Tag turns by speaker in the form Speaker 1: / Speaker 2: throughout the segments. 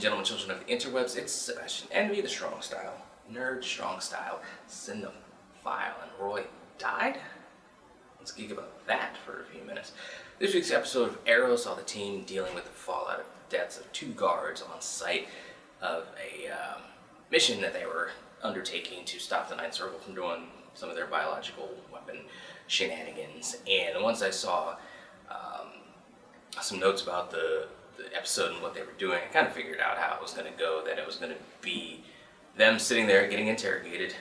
Speaker 1: and gentlemen, children of the interwebs, it's Sebastian, and me, the strong style, nerd strong style, cinephile, and Roy died? Let's geek about that for a few minutes. This week's episode of Arrow saw the team dealing with the fallout of the deaths of 2 guards on site of a mission that they were undertaking to stop the Ninth Circle from doing some of their biological weapon shenanigans. And once I saw some notes about the episode and what they were doing, I kind of figured out how it was going to go, that it was going to be them sitting there getting interrogated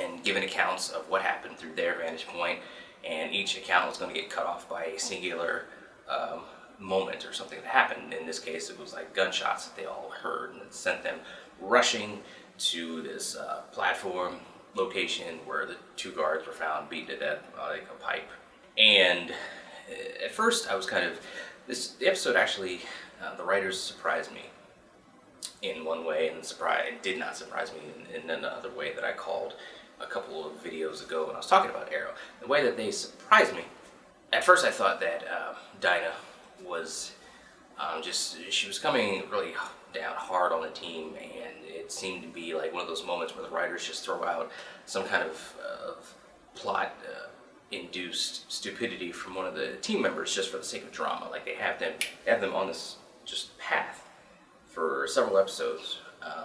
Speaker 1: and giving accounts of what happened through their vantage point, and each account was going to get cut off by a singular moment or something that happened. In this case, it was like gunshots that they all heard, and it sent them rushing to this platform location where the 2 guards were found beaten to death by like a pipe. And at first I was kind of, the episode actually, the writers surprised me in one way, and did not surprise me in another way that I called a couple of videos ago when I was talking about Arrow. The way that they surprised me, at first I thought that Dinah was she was coming really down hard on the team, and it seemed to be like one of those moments where the writers just throw out some kind of plot induced stupidity from one of the team members just for the sake of drama. Like they have them on this just path for several episodes,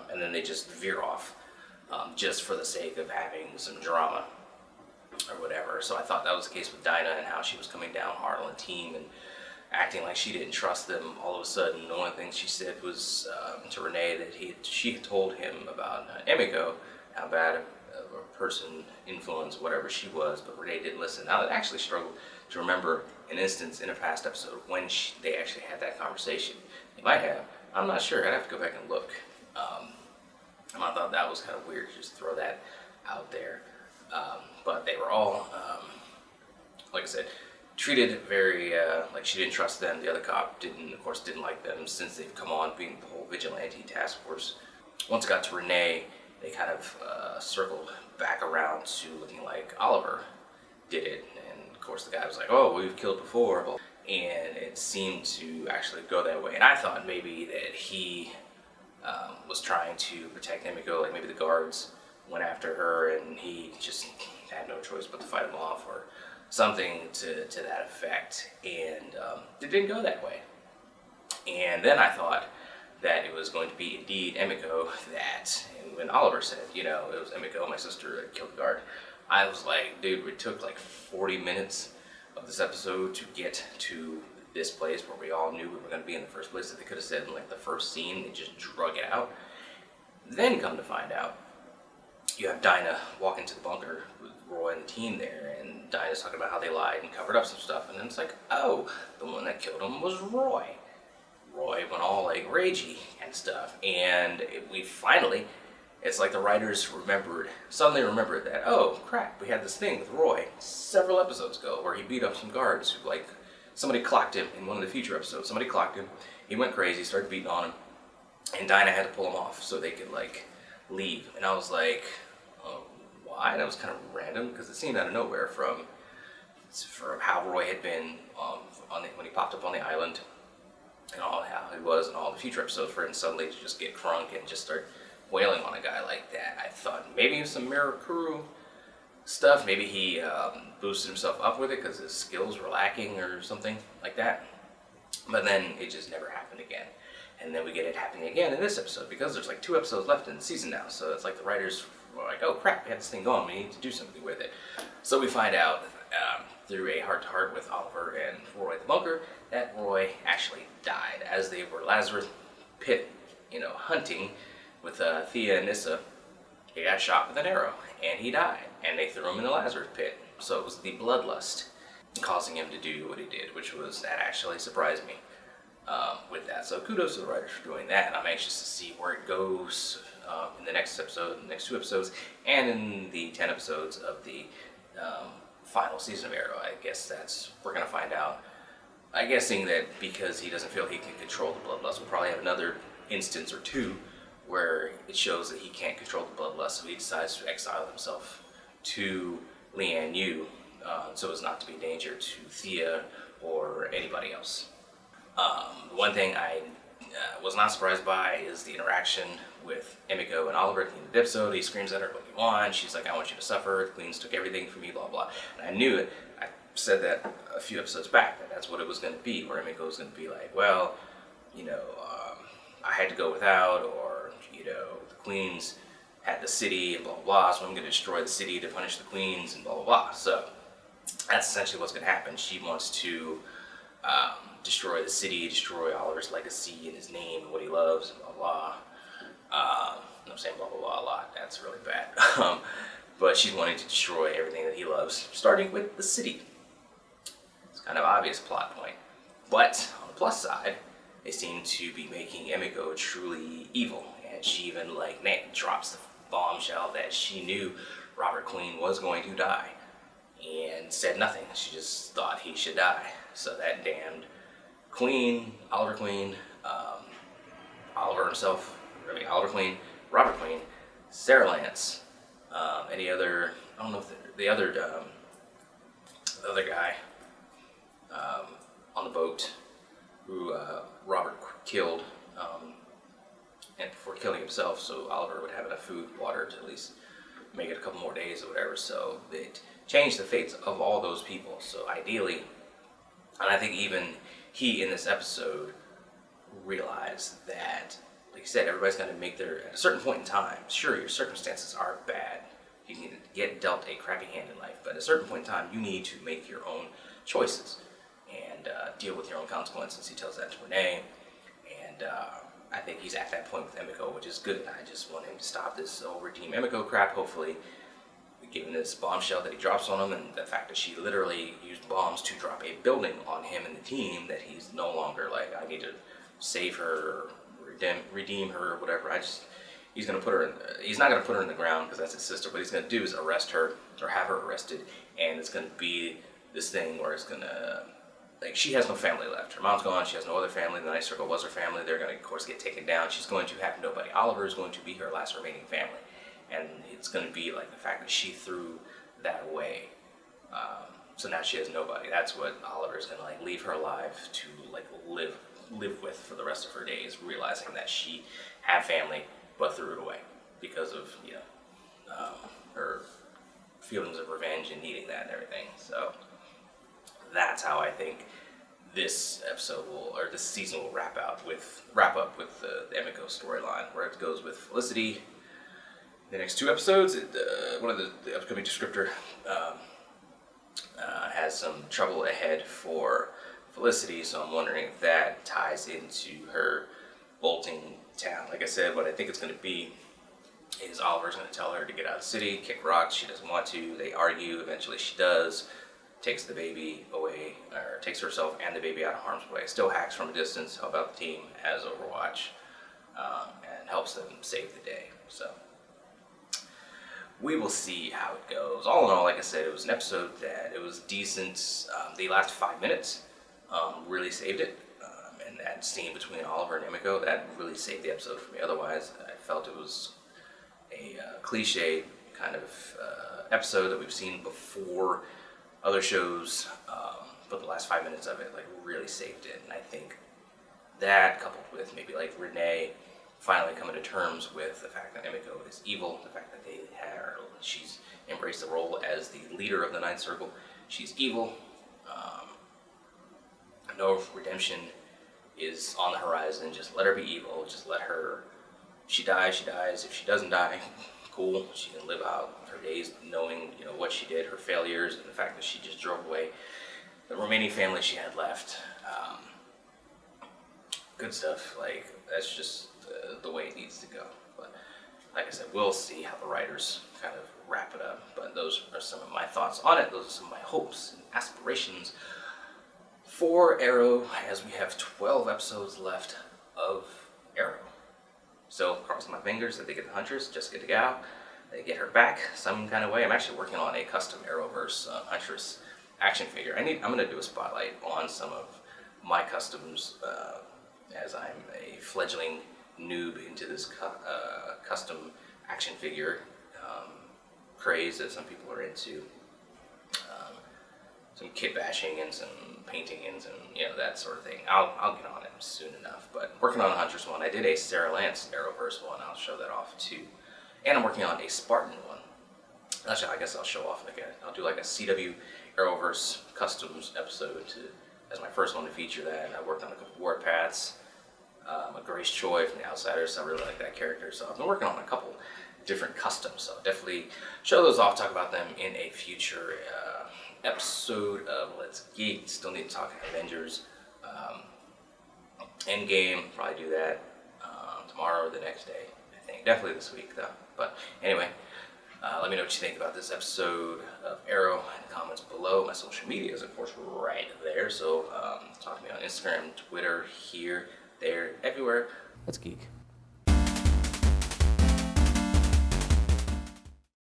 Speaker 1: and then they just veer off just for the sake of having some drama or whatever. So I thought that was the case with Dinah, and how she was coming down hard on the team and acting like she didn't trust them. All of a sudden, the only thing she said was to Renee that she had told him about Emiko, how bad a person, influence, whatever she was, but Renee didn't listen. Now, I actually struggled to remember an instance in a past episode when they actually had that conversation. They might have. I'm not sure. I'd have to go back and look. And I thought that was kind of weird to just throw that out there. But they were all, like I said, treated very, like she didn't trust them. The other cop of course, didn't like them since they've come on being the whole vigilante task force. Once it got to Renee, they kind of circled back around to looking like Oliver did it. And of course the guy was like, oh, we've killed before. And it seemed to actually go that way. And I thought maybe that he was trying to protect Emiko, like maybe the guards went after her and he just had no choice but to fight them off, or something to that effect. And it didn't go that way. And then I thought that it was going to be indeed Emiko and when Oliver said, it was Emiko, my sister, that killed the guard, I was like, dude, it took like 40 minutes of this episode to get to this place where we all knew we were going to be in the first place, that they could have said in like the first scene. They just drug it out. Then come to find out, you have Dinah walk into the bunker with Roy and the team there, and Dinah's talking about how they lied and covered up some stuff, and then it's like, oh, the one that killed him was Roy. Roy went all like ragey and stuff, and it's like the writers suddenly remembered that, oh crap, we had this thing with Roy several episodes ago where he beat up some guards who, like, somebody clocked him in one of the future episodes. Somebody clocked him, he went crazy, started beating on him, and Dinah had to pull him off so they could like leave. And I was like, oh, why? And that was kind of random because it seemed out of nowhere from how Roy had been when he popped up on the island, and all how he was in all the future episodes, for him suddenly to just get crunk and just start wailing on a guy like that. I thought maybe some Mirakuru stuff, maybe he boosted himself up with it because his skills were lacking or something like that. But then it just never happened again. And then we get it happening again in this episode, because there's like 2 episodes left in the season now. So it's like the writers were like, oh crap, we had this thing going, we need to do something with it. So we find out through a heart-to-heart with Oliver and Roy at the bunker that Roy actually died as they were Lazareth Pit, hunting with Thea and Nissa. He got shot with an arrow and he died, and they threw him in the Lazareth Pit. So it was the bloodlust causing him to do what he did, that actually surprised me with that. So kudos to the writers for doing that, and I'm anxious to see where it goes in the next episode, the next 2 episodes, and in the 10 episodes of the final season of Arrow. I guess we're going to find out. I'm guessing that because he doesn't feel he can control the bloodlust, we'll probably have another instance or 2 where it shows that he can't control the bloodlust, so he decides to exile himself to Lian Yu, so as not to be a danger to Thea or anybody else. One thing I was not surprised by is the interaction with Emiko and Oliver at the end of the episode. He screams at her, "What do you want?" She's like, "I want you to suffer. The Queens took everything from me, blah, blah." And I knew it. I said that a few episodes back, that that's what it was going to be, where Emiko was going to be like, well, I had to go without, or, the Queens had the city, and blah, blah, blah, so I'm going to destroy the city to punish the Queens, and blah, blah, blah. So that's essentially what's going to happen. She wants to destroy the city, destroy Oliver's legacy and his name and what he loves, and blah, blah. I'm saying blah, blah, blah a lot. That's really bad. But she's wanting to destroy everything that he loves, starting with the city. It's kind of an obvious plot point. But on the plus side, they seem to be making Emiko truly evil. And she even, drops the bombshell that she knew Robert Queen was going to die. And said nothing. She just thought he should die. So that damned Queen, Oliver Queen, Oliver Queen, Robert Queen, Sarah Lance, any other, I don't know if the other guy on the boat who Robert killed, and before killing himself, so Oliver would have enough food, water to at least make it a couple more days or whatever. So they changed the fates of all those people. So ideally, and I think even he in this episode realized that, like you said, everybody's going to make at a certain point in time, sure, your circumstances are bad. You can get dealt a crappy hand in life, but at a certain point in time, you need to make your own choices and deal with your own consequences. He tells that to Renee, and I think he's at that point with Emiko, which is good. I just want him to stop this whole Redeem Emiko crap, hopefully, given this bombshell that he drops on him, and the fact that she literally used bombs to drop a building on him and the team, that he's no longer like, I need to save her or redeem her or whatever. He's gonna put her he's not gonna put her in the ground because that's his sister. What he's gonna do is arrest her or have her arrested, and it's gonna be this thing where it's gonna, she has no family left. Her mom's gone. She has no other family. The Night Circle was her family. They're gonna, of course, get taken down. She's going to have nobody. Oliver is going to be her last remaining family. And it's going to be like the fact that she threw that away. So now she has nobody. That's what Oliver's going to leave her alive to live with for the rest of her days, realizing that she had family but threw it away because of her feelings of revenge and needing that and everything. So that's how I think this episode this season will wrap up with the Emiko storyline, where it goes with Felicity. The next two episodes, one of the upcoming descriptor has some trouble ahead for Felicity, so I'm wondering if that ties into her bolting town. Like I said, what I think it's going to be is Oliver's going to tell her to get out of the city, kick rocks. She doesn't want to. They argue. Eventually she does. Takes the baby away, or takes herself and the baby out of harm's way. Still hacks from a distance, help out the team as Overwatch, and helps them save the day. So we will see how it goes. All in all, like I said, it was an episode that it was decent. The last 5 minutes really saved it. And that scene between Oliver and Emiko, that really saved the episode for me. Otherwise, I felt it was a cliche kind of episode that we've seen before other shows. But the last 5 minutes of it really saved it. And I think that, coupled with maybe Renee finally coming to terms with the fact that Emiko is evil, the fact that she's embraced the role as the leader of the Ninth Circle. She's evil. No redemption is on the horizon. Just let her be evil. Just let her. She dies. She dies. If she doesn't die, cool. She can live out her days knowing what she did, her failures, and the fact that she just drove away the remaining family she had left. Good stuff. That's just the way it needs to go. But like I said, we'll see how the writers kind of wrap it up. But those are some of my thoughts on it. Those are some of my hopes and aspirations for Arrow, as we have 12 episodes left of Arrow. So crossing my fingers that they get the Huntress, Jessica DeGao, they get her back some kind of way. I'm actually working on a custom Arrowverse Huntress action figure. I'm going to do a spotlight on some of my customs, as I'm a fledgling noob into this custom action figure craze that some people are into. some kit bashing and some painting and some, that sort of thing. I'll get on it soon enough. But working on a Huntress one. I did a Sarah Lance Arrowverse one. I'll show that off too. And I'm working on a Spartan one. Actually, I guess I'll show off again. I'll do like a CW Arrowverse Customs episode as my first one to feature that. I worked on a couple Warpaths, a Grace Choi from The Outsiders, so I really like that character. So I've been working on a couple different customs, so I'll definitely show those off, talk about them in a future episode of Let's Geek. Still need to talk Avengers, Endgame, probably do that tomorrow or the next day, I think. Definitely this week though. But anyway, let me know what you think about this episode of Arrow in the comments below. My social media is, of course, right there. So talk to me on Instagram, Twitter, here, there, everywhere. Let's Geek.